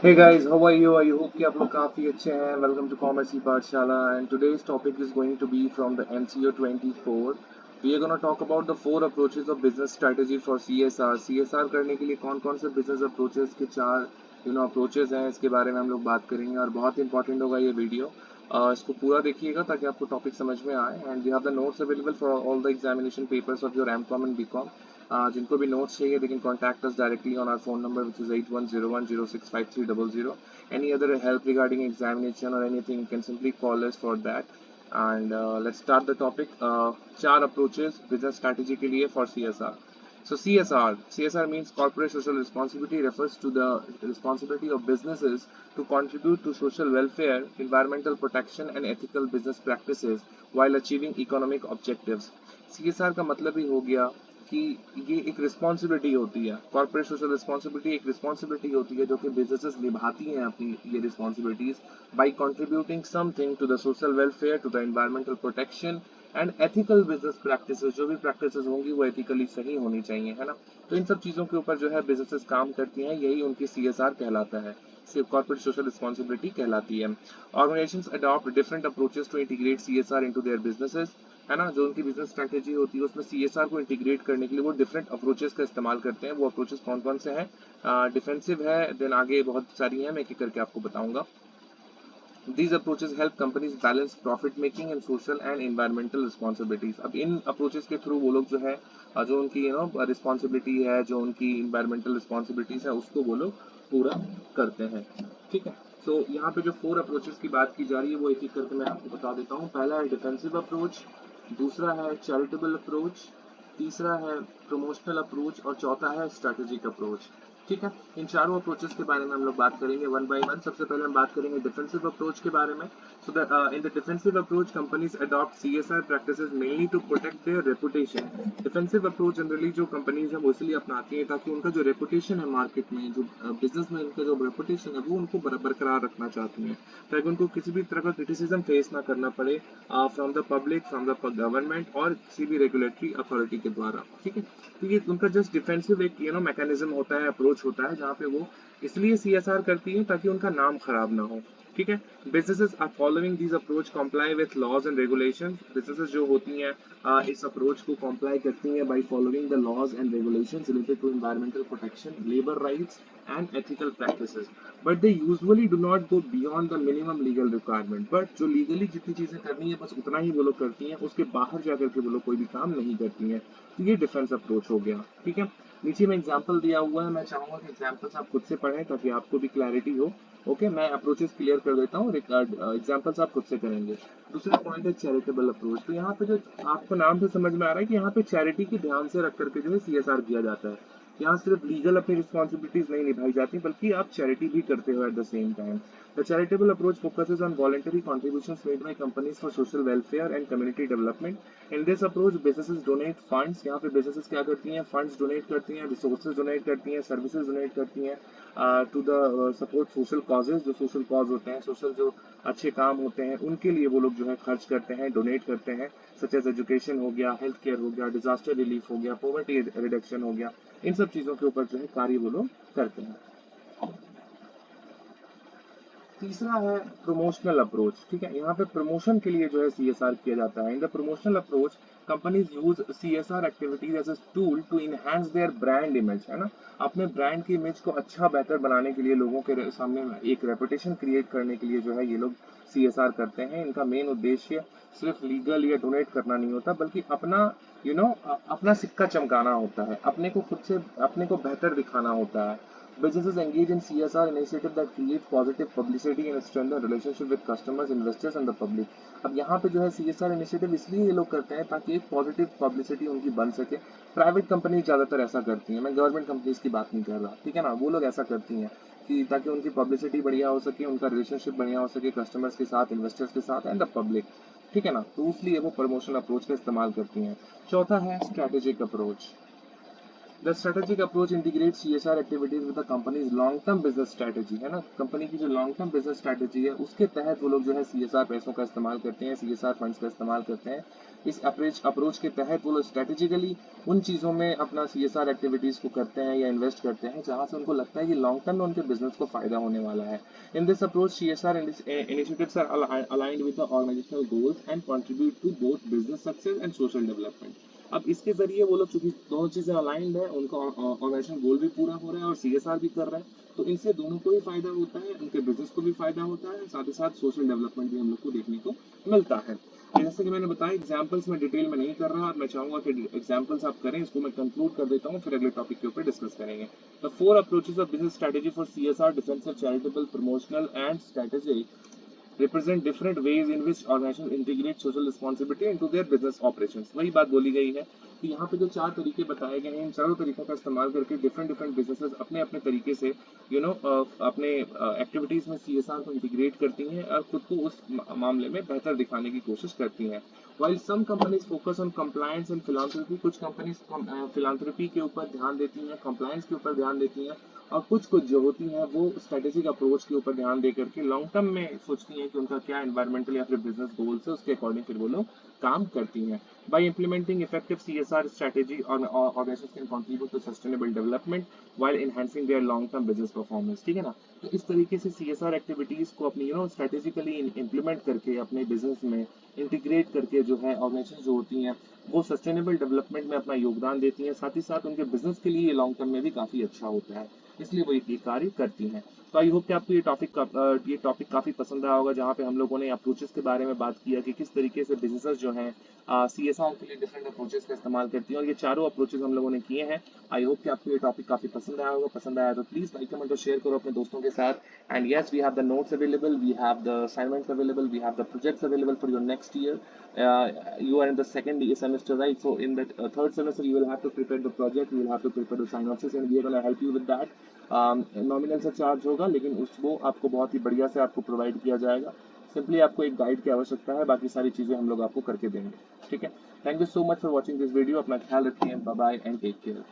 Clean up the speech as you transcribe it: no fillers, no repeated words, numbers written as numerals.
Hey guys, how are you? I hope कि आप लोग काफी अच्छे हैं. Welcome to Commerce Pathshala, and today's topic is going to be from the MCO 24. We are going to talk about the four approaches of business strategy for CSR. CSR करने के लिए कौन कौन से business approaches के चार approaches हैं, इसके बारे में हम लोग बात करेंगे और बहुत इंपॉर्टेंट होगा ये वीडियो. इसको पूरा देखिएगा ताकि आपको टॉपिक समझ में आए. And we have the notes available for all the examination papers of your MCom and BCom. जिनको भी नोट्स चाहिए they can contact us directly on our phone number which is 8101065300. Any other help regarding examination or anything you can simply call us for that. And let's start the topic. चार approaches business strategy के लिए for CSR. So CSR means corporate social responsibility, refers to the responsibility of businesses to contribute to social welfare, environmental protection and ethical business practices while achieving economic objectives. CSR का मतलब ही हो गया कि ये एक responsibility होती है. Corporate social responsibility एक रिस्पॉन्सिबिलिटी होती है जो कि बिजनेसेस निभाती हैं अपनी ये responsibilities by contributing something to the social welfare, to the environmental protection and ethical business practices. जो भी प्रैक्टिसेस होंगी वो एथिकली सही होनी चाहिए, है ना. तो इन सब चीजों के ऊपर जो है बिजनेसेस काम करती हैं, यही उनकी CSR कहलाता है, सिर्फ कॉर्पोरेट सोशल रिस्पॉन्सिबिलिटी कहलाती है. Organisations adopt different approaches to integrate CSR into their businesses, है ना. जो उनकी बिजनेस स्ट्रेटेजी होती है उसमें CSR को इंटीग्रेट करने के लिए वो डिफरेंट अप्रोचेस का इस्तेमाल करते हैं. वो अप्रोचेस कौन कौन से हैं? डिफेंसिव है, देन आगे बहुत सारी हैं, मैं एक एक करके आपको बताऊंगा. These approaches help companies balance profit making and social and environmental responsibilities. अब इन approaches के थ्रू वो लोग जो है जो उनकी रिस्पॉन्सिबिलिटी है, जो उनकी environmental responsibilities है, उसको वो लोग पूरा करते हैं. ठीक है. तो यहाँ पे जो फोर अप्रोचेस की बात की जा रही है वो एक एक करके मैं आपको बता देता हूँ. पहला है डिफेंसिव अप्रोच, दूसरा है चैरिटेबल अप्रोच, तीसरा है प्रमोशनल अप्रोच और चौथा है स्ट्रेटेजिक अप्रोच. ठीक है. इन चारों अप्रोचेस के बारे में हम लोग बात करेंगे वन बाय वन. सबसे पहले हम बात करेंगे डिफेंसिव अप्रोच के बारे में. So in the defensive approach companies adopt CSR practices mainly to protect their reputation. Defensive approach generally जो कंपनीज है वो इसलिए अपनाती है ताकि उनका जो रेपुटेशन है मार्केट में, जो बिजनेस में उनका जो रेपुटेशन है वो उनको बरकरार रखना चाहती है ताकि उनको किसी भी तरह का क्रिटिसिज्म फेस ना करना पड़े from the public, from the government और किसी भी रेगुलेटरी अथॉरिटी के द्वारा. ठीक है. तो ये उनका जस्ट डिफेंसिव एक मैकेनिज्म होता है, अप्रोच होता है, जहाँ पे वो इसलिए CSR करती है ताकि उनका नाम खराब ना हो. ठीक है. Businesses are following this approach comply with laws and regulations. Businesses जो होती हैं इस अप्रोच को कंप्लाई करती हैं by following the laws and regulations related to environmental protection, labour rights and ethical practices. But they usually do not go beyond the minimum legal requirement. But जो legally जितनी चीजें करनी है बस उतना ही वो लोग करती हैं, उसके बाहर जाकर के वो लोग कोई भी काम नहीं करती हैं. तो ये डिफेंस अप्रोच हो गया. ठीक है. नीचे में एग्जांपल दिया हुआ है, मैं चाहूंगा कि एग्जांपल्स आप खुद से पढ़ें ताकि आपको भी क्लैरिटी हो. ओके. मैं अप्रोचेस क्लियर कर देता हूँ, एग्जांपल्स आप खुद से करेंगे. दूसरा पॉइंट है चैरिटेबल अप्रोच. तो यहाँ पे जो आपको नाम से समझ में आ रहा है कि यहाँ पे चैरिटी की ध्यान से रख करके जो है CSR किया जाता है. यहाँ सिर्फ लीगल अपनी रिस्पॉन्सिबिलिटीज नहीं निभाई जाती बल्कि आप चैरिटी भी करते हो at the same time. The charitable approach focuses on voluntary contributions made by companies for social welfare and community development. In this approach, businesses donate funds. यहाँ पे businesses क्या करती हैं? Funds donate करती हैं, resources donate करती हैं, services donate करती हैं to the support social causes. जो social cause होते हैं, social जो अच्छे काम होते हैं, उनके लिए वो लोग जो है खर्च करते हैं, donate करते हैं, such as education हो गया, health care हो गया, disaster relief हो गया, poverty reduction हो गया. इन सब चीजों के ऊपर जो है कार्य वो लोग करते हैं. तीसरा है प्रमोशनल अप्रोच. ठीक है. यहाँ पे प्रमोशन के लिए जो है CSR किया जाता है. In the promotional approach companies use CSR activities as a tool to enhance their brand image, है ना. अपने ब्रांड की इमेज को अच्छा बेहतर बनाने के लिए, लोगों के सामने एक रेपुटेशन क्रिएट करने के लिए जो है ये लोग CSR करते हैं. इनका मेन उद्देश्य सिर्फ लीगल या डोनेट करना नहीं होता बल्कि अपना अपना सिक्का चमकाना होता है, अपने को खुद से अपने को बेहतर दिखाना होता है. Businesses engage in CSR initiative that create positive publicity and strengthen relationship with customers, investors and the public. अब यहाँ पे जो है CSR initiative इसलिए ये लोग करते हैं ताकि एक पॉजिटिव पब्लिसिटी उनकी बन सके. प्राइवेट कंपनी ज्यादातर ऐसा करती हैं, मैं गवर्नमेंट कंपनीज की बात नहीं कर रहा. ठीक है ना. वो लोग ऐसा करती हैं कि ताकि उनकी पब्लिसिटी बढ़िया हो सके, उनका रिलेशनशिप बढ़िया हो सके कस्टमर्स के साथ, इन्वेस्टर्स के साथ एंड द पब्लिक. ठीक है ना. तो इसलिए वो प्रमोशनल अप्रोच का इस्तेमाल करती हैं. चौथा है strategic approach. The strategic approach integrates CSR activities with the company's long-term business strategy, है ना. कंपनी की जो लॉन्ग टर्म बिजनेस स्ट्रेटेजी है उसके तहत वो लोग जो है CSR पैसों का इस्तेमाल करते हैं, CSR फंड्स का इस्तेमाल करते हैं इस अप्रोच के तहत वो लोग स्ट्रेटेजिकली उन चीज़ों में अपना CSR एक्टिविटीज़ को करते हैं या इन्वेस्ट करते हैं जहाँ से उनको लगता है कि लॉन्ग टर्म में उनके बिजनेस को फायदा होने वाला है। In this approach CSR initiatives are aligned with the organizational goals and contribute to both business success and social development। अब इसके जरिए वो लोग चूंकि दोनों चीजें अलाइंड है, उनका ऑर्गेनाइजेशन गोल भी पूरा हो रहा है और CSR भी कर रहा है, तो इनसे दोनों को भी फायदा होता है, उनके बिजनेस को भी फायदा होता है, साथ ही साथ सोशल डेवलपमेंट भी हम लोग को देखने को मिलता है। जैसे कि मैंने बताया, एग्जांपल्स में डिटेल में नहीं कर रहा और मैं चाहूंगा कि एग्जांपल्स आप करें, इसको मैं कंक्लूड कर देता हूँ, फिर अगले टॉपिक के ऊपर डिस्कस करेंगे। The 4 approaches of business strategy for CSR, defensive, charitable, promotional and strategic represent different ways in which organizations integrate social responsibility into their business operations। वही बात बोली गई है कि यहाँ पे जो 4 तरीके बताए गए हैं, इन चारों तरीकों का इस्तेमाल करके डिफरेंट बिजनेसेस अपने अपने तरीके से अपने एक्टिविटीज में CSR को इंटीग्रेट करती हैं और खुद को उस मामले में बेहतर दिखाने की कोशिश करती हैं। While some companies focus on compliance and philanthropy, कुछ कंपनीज फिलांथ्रोपी के ऊपर ध्यान देती हैं, कंप्लायंस के ऊपर ध्यान देती हैं, और कुछ जो होती हैं वो स्ट्रेटेजिक अप्रोच के ऊपर ध्यान दे करके लॉन्ग टर्म में सोचती हैं कि उनका क्या एनवायरमेंटल या फिर बिजनेस गोल्स है, उसके अकॉर्डिंग फिर वो लोग काम करती हैं। By implementing effective CSR strategy, organisations can contribute to sustainable development while enhancing their long term business performance. ठीक है ना? तो इस तरीके से CSR एक्टिविटीज को अपनी स्ट्रेटेजिकली इम्प्लीमेंट करके अपने बिजनेस में इंटीग्रेट करके जो है ऑर्गेनाइजेशन जो होती हैं वो सस्टेनेबल डेवलपमेंट में अपना योगदान देती हैं, साथ ही साथ उनके बिजनेस के लिए लॉन्ग टर्म में भी काफी अच्छा होता है, इसलिए वो ये कार्य करती हैं। तो आई होप कि आपको ये टॉपिक काफी पसंद आया होगा, जहाँ पे हम लोगों ने अप्रोचेस के बारे में बात किया कि किस तरीके से बिजनेसेस जो हैं CSR के लिए डिफरेंट अप्रोचेस का इस्तेमाल करती हैं, और ये चारों अप्रोचेस हम लोगों ने किए हैं। आई होप कि आपको ये टॉपिक काफी पसंद आया होगा। पसंद आया तो प्लीज लाइक कमेंट और शेयर करो अपने दोस्तों के साथ। And yes, we have the notes available, we have the assignments available, we have the projects available for your next year. You are in the second semester, right? So in the third semester, you will have to prepare the project, you will have to prepare the synopsis, and we are going to help you with that. Nominal से charge होगा, लेकिन उसको आपको बहुत ही बढ़िया से आपको provide किया जाएगा। सिंपली आपको एक गाइड की आवश्यकता है, बाकी सारी चीजें हम लोग आपको करके देंगे। ठीक है? Thank you so much for watching this video. अपना ख्याल रखिए, bye bye and take care.